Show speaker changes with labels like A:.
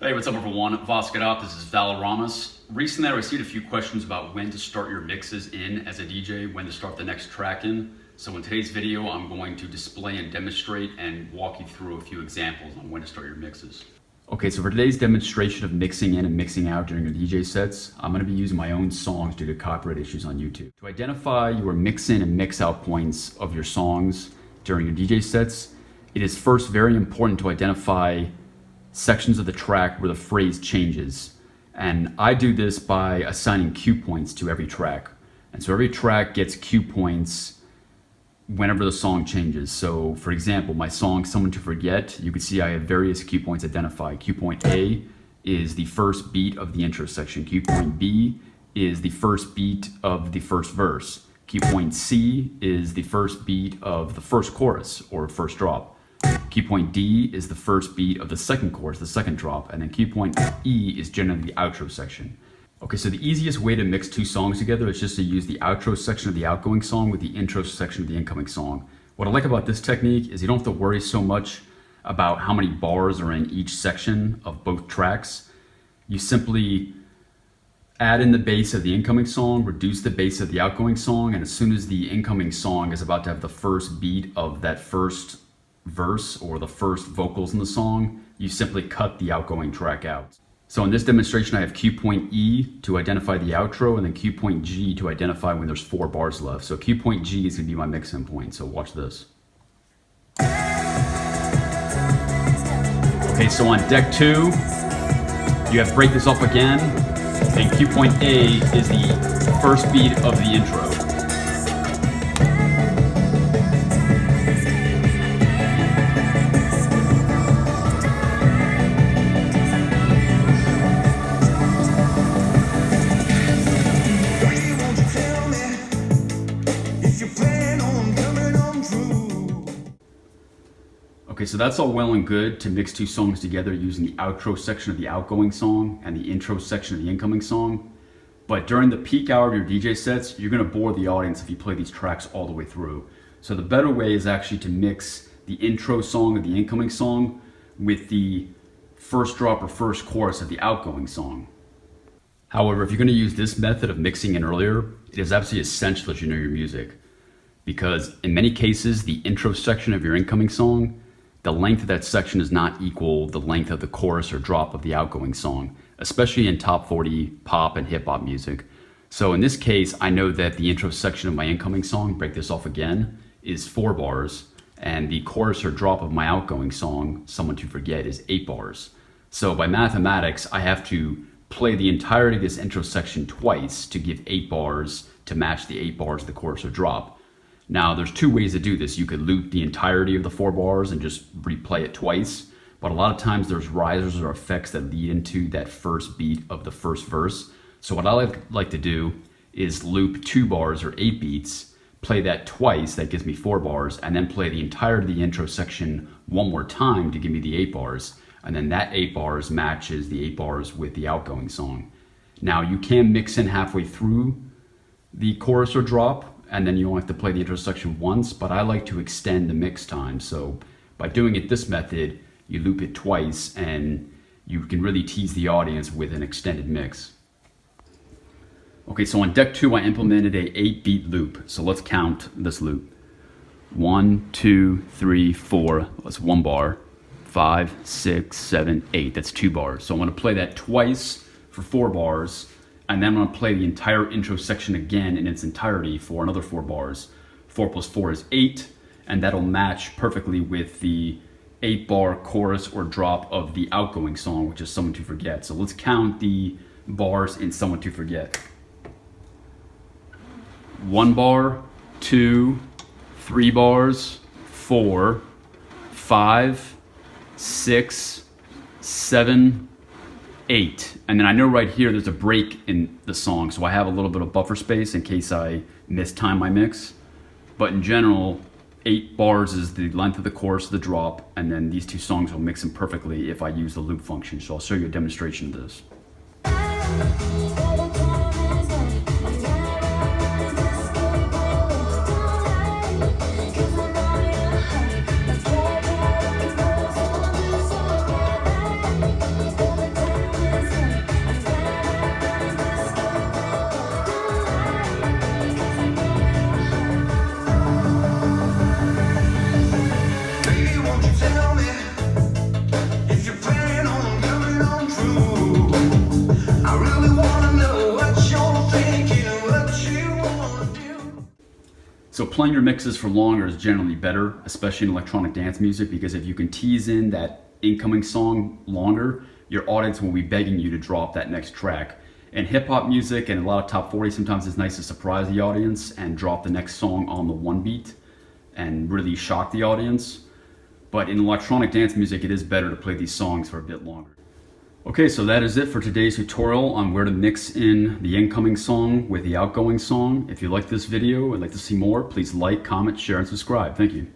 A: Hey, what's up everyone? Vosk it up. This is Valoramous. Recently I received a few questions about when to start your mixes in as a DJ, when to start the next track in. So in today's video, I'm going to display and demonstrate and walk you through a few examples on when to start your mixes. Okay, so for today's demonstration of mixing in and mixing out during your DJ sets, I'm going to be using my own songs due to copyright issues on YouTube. To identify your mix in and mix out points of your songs during your DJ sets, it is first very important to identify sections of the track where the phrase changes. And I do this by assigning cue points to every track. And so every track gets cue points whenever the song changes. So for example, my song Someone to Forget, you can see I have various cue points identified. Cue point A is the first beat of the intro section. Cue point B is the first beat of the first verse. Cue point C is the first beat of the first chorus or first drop. Cue point D is the first beat of the second chorus, the second drop, and then cue point E is generally the outro section. Okay, so the easiest way to mix two songs together is just to use the outro section of the outgoing song with the intro section of the incoming song. What I like about this technique is you don't have to worry so much about how many bars are in each section of both tracks. You simply add in the bass of the incoming song, reduce the bass of the outgoing song, and as soon as the incoming song is about to have the first beat of that first verse or the first vocals in the song, you simply cut the outgoing track out. So in this demonstration I have cue point E to identify the outro and then cue point G to identify when there's 4 bars left. So cue point G is going to be my mix-in point, so watch this. Okay, so on deck 2 you have break this off again, and cue point A is the first beat of the intro. Okay, so that's all well and good to mix two songs together using the outro section of the outgoing song and the intro section of the incoming song. But during the peak hour of your DJ sets, you're gonna bore the audience if you play these tracks all the way through. So the better way is actually to mix the intro song of the incoming song with the first drop or first chorus of the outgoing song. However, if you're gonna use this method of mixing in earlier, it is absolutely essential that you know your music. Because in many cases, the intro section of your incoming song, the length of that section is not equal the length of the chorus or drop of the outgoing song, especially in top 40 pop and hip hop music. So in this case, I know that the intro section of my incoming song, Break This Off Again, is 4 bars, and the chorus or drop of my outgoing song, Someone to Forget, is 8 bars. So by mathematics, I have to play the entirety of this intro section twice to give 8 bars to match the 8 bars of the chorus or drop. Now, there's 2 ways to do this. You could loop the entirety of the 4 bars and just replay it twice, but a lot of times there's risers or effects that lead into that first beat of the first verse. So what I like to do is loop 2 bars or 8 beats, play that twice, that gives me 4 bars, and then play the entirety of the intro section one more time to give me the 8 bars. And then that 8 bars matches the 8 bars with the outgoing song. Now, you can mix in halfway through the chorus or drop, and then you only have to play the intro section once, but I like to extend the mix time. So by doing it this method, you loop it twice and you can really tease the audience with an extended mix. Okay, so on deck 2, I implemented a 8-beat loop. So let's count this loop. 1, 2, 3, 4, that's 1 bar. 5, 6, 7, 8, that's 2 bars. So I'm gonna play that twice for 4 bars, and then I'm gonna play the entire intro section again in its entirety for another 4 bars. 4 plus 4 is 8, and that'll match perfectly with the 8-bar chorus or drop of the outgoing song, which is Someone to Forget. So let's count the bars in Someone to Forget. 1 bar, 2, 3 bars, 4, 5, 6, 7, 8. And then I know right here there's a break in the song, so I have a little bit of buffer space in case I mistime my mix. But in general, 8 bars is the length of the chorus, the drop, and then these 2 songs will mix in perfectly if I use the loop function. So I'll show you a demonstration of this. So playing your mixes for longer is generally better, especially in electronic dance music, because if you can tease in that incoming song longer, your audience will be begging you to drop that next track. In hip hop music and a lot of top 40, sometimes it's nice to surprise the audience and drop the next song on the one beat and really shock the audience. But in electronic dance music, it is better to play these songs for a bit longer. Okay, so that is it for today's tutorial on where to mix in the incoming song with the outgoing song. If you like this video and like to see more, please like, comment, share, and subscribe. Thank you.